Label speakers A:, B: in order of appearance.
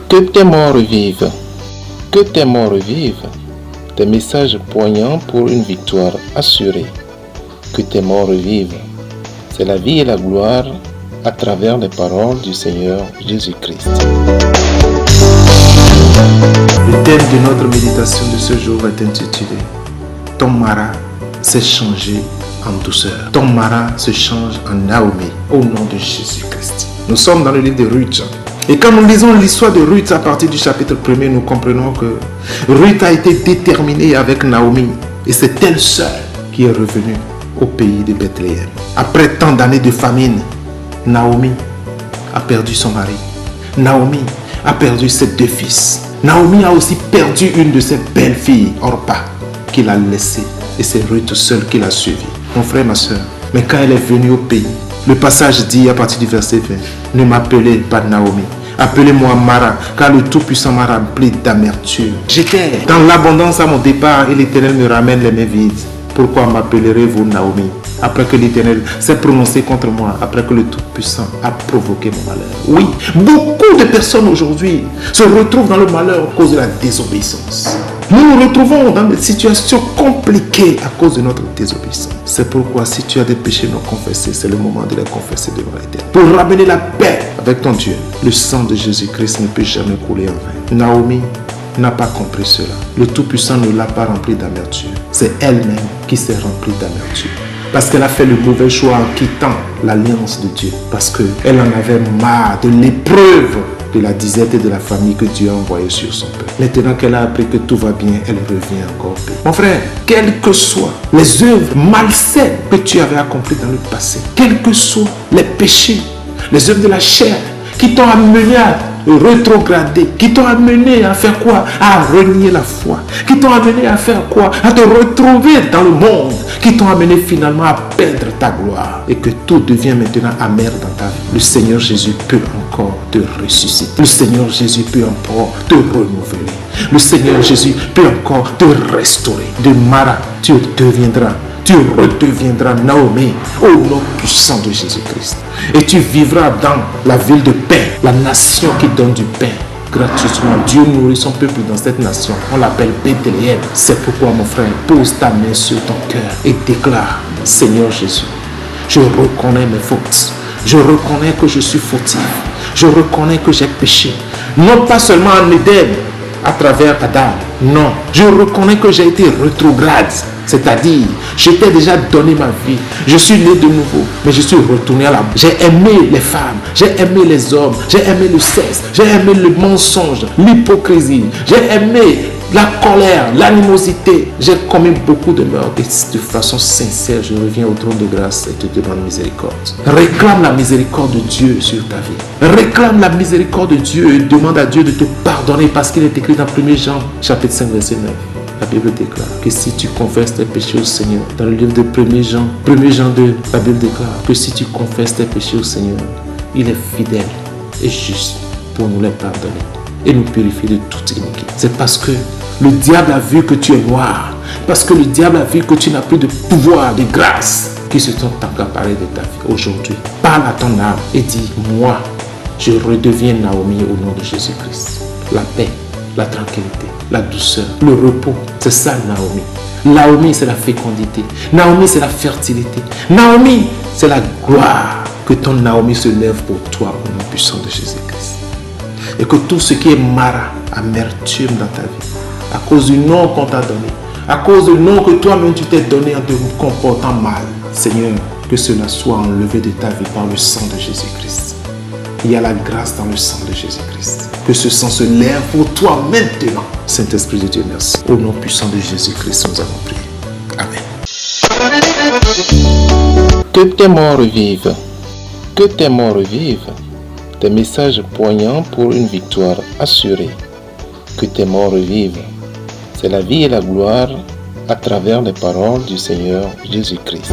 A: Que tes morts vivent, que tes morts vivent, des messages poignants pour une victoire assurée. Que tes morts vivent, c'est la vie et la gloire à travers les paroles du Seigneur Jésus-Christ.
B: Le thème de notre méditation de ce jour est intitulé « Ton Mara s'est changé en douceur ». Ton Mara se change en Naomi au nom de Jésus-Christ. Nous sommes dans le livre de Ruth. Et quand nous lisons l'histoire de Ruth à partir du chapitre 1er, nous comprenons que Ruth a été déterminée avec Naomi. Et c'est elle seule qui est revenue au pays de Bethléem. Après tant d'années de famine, Naomi a perdu son mari. Naomi a perdu ses 2 fils. Naomi a aussi perdu une de ses belles filles, Orpa, qu'il a laissée. Et c'est Ruth seule qui l'a suivie. Mon frère, ma soeur, mais quand elle est venue au pays, le passage dit à partir du verset 20, « Ne m'appelez pas Naomi, appelez-moi Mara, car le Tout-Puissant m'a rempli d'amertume. J'étais dans l'abondance à mon départ et l'Éternel me ramène les mains vides. Pourquoi m'appellerez-vous Naomi, après que l'Éternel s'est prononcé contre moi, après que le Tout-Puissant a provoqué mon malheur ?» Oui, beaucoup de personnes aujourd'hui se retrouvent dans le malheur à cause de la désobéissance. Nous nous retrouvons dans des situations compliquées à cause de notre désobéissance. C'est pourquoi si tu as des péchés non confessés, c'est le moment de les confesser devant l'Éternel. Pour ramener la paix avec ton Dieu, le sang de Jésus-Christ ne peut jamais couler en vain. Naomi n'a pas compris cela. Le Tout-Puissant ne l'a pas rempli d'amertume. C'est elle-même qui s'est remplie d'amertume. Parce qu'elle a fait le mauvais choix en quittant l'alliance de Dieu. Parce qu'elle en avait marre de l'épreuve de la disette et de la famille que Dieu a envoyée sur son peuple. Maintenant qu'elle a appris que tout va bien, elle revient encore pire. Mon frère, quelles que soient les œuvres malsaines que tu avais accomplies dans le passé, quels que soient les péchés, les œuvres de la chair qui t'ont amené à rétrograder, qui t'ont amené à faire quoi? À renier la foi, qui t'ont amené à faire quoi? À te retrouver dans le monde, qui t'ont amené finalement à perdre ta gloire et que tout devient maintenant amer dans ta vie. Le Seigneur Jésus peut encore te ressusciter. Le Seigneur Jésus peut encore te renouveler. Le Seigneur Jésus peut encore te restaurer. De Mara, tu redeviendras Naomi au nom puissant de Jésus-Christ. Et tu vivras dans la ville de paix, la nation qui donne du pain gratuitement. Dieu nourrit son peuple dans cette nation. On l'appelle Bethléem. C'est pourquoi, mon frère, pose ta main sur ton cœur et déclare: Seigneur Jésus, je reconnais mes fautes. Je reconnais que je suis fautif. Je reconnais que j'ai péché. Non pas seulement en Éden, à travers Adam. Non, je reconnais que j'ai été rétrograde. C'est-à-dire, je t'ai déjà donné ma vie. Je suis né de nouveau, mais je suis retourné à la... J'ai aimé les femmes, j'ai aimé les hommes, j'ai aimé le sexe, j'ai aimé le mensonge, l'hypocrisie, j'ai aimé la colère, l'animosité. J'ai commis beaucoup de meurtres. Et de façon sincère, je reviens au trône de grâce et te demande miséricorde. Réclame la miséricorde de Dieu sur ta vie. Réclame la miséricorde de Dieu et demande à Dieu de te pardonner, parce qu'il est écrit dans 1 Jean, chapitre 5, verset 9. La Bible déclare que si tu confesses tes péchés au Seigneur, dans le livre de 1 Jean 2, la Bible déclare que si tu confesses tes péchés au Seigneur, il est fidèle et juste pour nous les pardonner et nous purifier de toute iniquité. C'est parce que le diable a vu que tu es noir, parce que le diable a vu que tu n'as plus de pouvoir, de grâce, qui se sont accaparés de ta vie. Aujourd'hui, parle à ton âme et dis: moi, je redeviens Naomi au nom de Jésus-Christ. La paix, la tranquillité, la douceur, le repos, c'est ça Naomi. Naomi, c'est la fécondité. Naomi, c'est la fertilité. Naomi, c'est la gloire. Que ton Naomi se lève pour toi au nom puissant de Jésus-Christ. Et que tout ce qui est mara, amertume dans ta vie, à cause du nom qu'on t'a donné, à cause du nom que toi-même tu t'es donné en te comportant mal, Seigneur, que cela soit enlevé de ta vie par le sang de Jésus-Christ. Il y a la grâce dans le sang de Jésus-Christ. Que ce sang se lève pour toi maintenant. Saint-Esprit de Dieu, merci. Au nom puissant de Jésus-Christ, nous avons prié. Amen.
A: Que tes morts vivent, que tes morts vivent, des messages poignants pour une victoire assurée. Que tes morts vivent, c'est la vie et la gloire à travers les paroles du Seigneur Jésus-Christ.